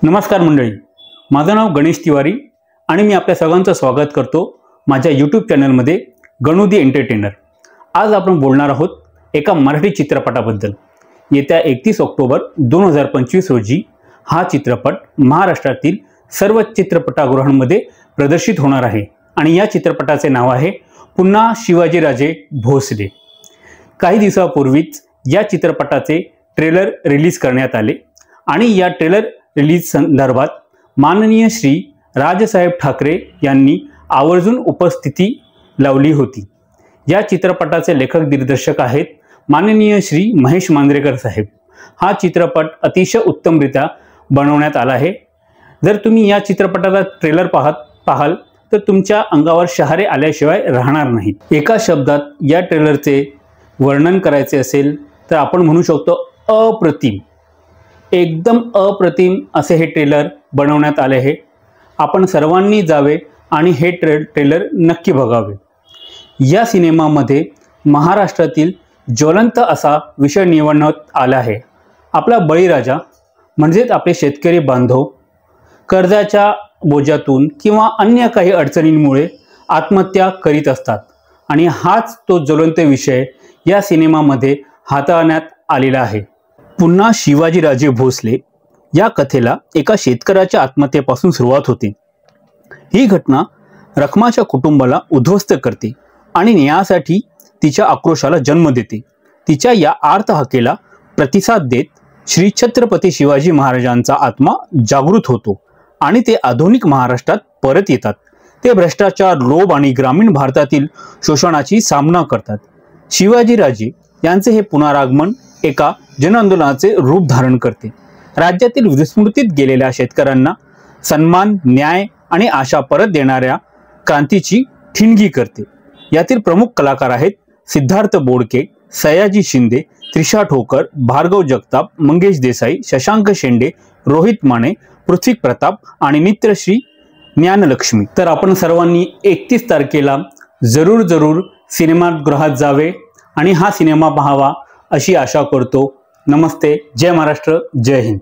नमस्कार मंडळी, माझं नाव गणेश तिवारी आणि मी आपल्या सर्वांचं स्वागत करतो माझ्या यूट्यूब चॅनलमध्ये गणू दी एंटरटेनर। आज आपण बोलणार आहोत एका मराठी चित्रपटाबद्दल। येत्या 31 ऑक्टोबर 2025 रोजी हा चित्रपट महाराष्ट्रातील सर्व चित्रपटगृहांमध्ये प्रदर्शित होणार आहे आणि या चित्रपटाचे नाव आहे पुन्हा शिवाजीराजे भोसले। काही दिवसापूर्वीच या चित्रपटाचे ट्रेलर रिलीज करण्यात आले आणि या ट्रेलर रिलीज संदर्भात माननीय श्री राजसाहेब ठाकरे यांनी आवर्जून उपस्थिती लावली होती। या चित्रपटाचे लेखक दिग्दर्शक आहेत माननीय श्री महेश मांजरेकर साहेब। हा चित्रपट अतिशय उत्तमरित्या बनवण्यात आला आहे। जर तुम्ही या चित्रपटाचा ट्रेलर पाहाल तर तुमच्या अंगावर शहारे आल्याशिवाय राहणार नाहीत। एका शब्दात या ट्रेलरचे वर्णन करायचे असेल तर आपण म्हणू शकतो अप्रतिम, एकदम अप्रतिम असे हे ट्रेलर बनवण्यात आले आहे। आपण सर्वांनी जावे आणि हे ट्रेलर नक्की बघावे। या सिनेमामध्ये महाराष्ट्रातील ज्वलंत असा विषय निवडण्यात आला आहे। आपला बळीराजा म्हणजेच आपले शेतकरी बांधव कर्जाच्या बोजातून किंवा अन्य काही अडचणींमुळे आत्महत्या करीत असतात आणि हाच तो ज्वलंत विषय या सिनेमामध्ये हाताळण्यात आलेला आहे। पुन्हा शिवाजीराजे भोसले या कथेला एका शेतकऱ्याच्या आत्महत्येपासून सुरुवात होते। ही घटना रखमाच्या कुटुंबाला उद्ध्वस्त करते आणि न्यायासाठी तिच्या आक्रोशाला जन्म देते। तिच्या या आर्तहाकेला प्रतिसाद देत श्री छत्रपती शिवाजी महाराजांचा आत्मा जागृत होतो आणि ते आधुनिक महाराष्ट्रात परत येतात। ते भ्रष्टाचार, लोभ आणि ग्रामीण भारतातील शोषणाची सामना करतात। शिवाजीराजे यांचे हे पुनरागमन एका जनआंदोलनाचे रूप धारण करते। राज्यातील विस्मृतीत गेलेल्या शेतकऱ्यांना सन्मान, न्याय आणि आशा परत देणाऱ्या क्रांतीची ठिणगी करते। यातील प्रमुख कलाकार आहेत सिद्धार्थ बोडके, सयाजी शिंदे, त्रिशा ठोकर, भार्गव जगताप, मंगेश देसाई, शशांक शेंडे, रोहित माने, पृथ्वी प्रताप आणि नित्यश्री ज्ञानलक्ष्मी। तर आपण सर्वांनी 31 तारखेला जरूर सिनेमागृहात जावे आणि हा सिनेमा पाहावा अशी आशा करतो। नमस्ते, जय महाराष्ट्र, जय हिंद।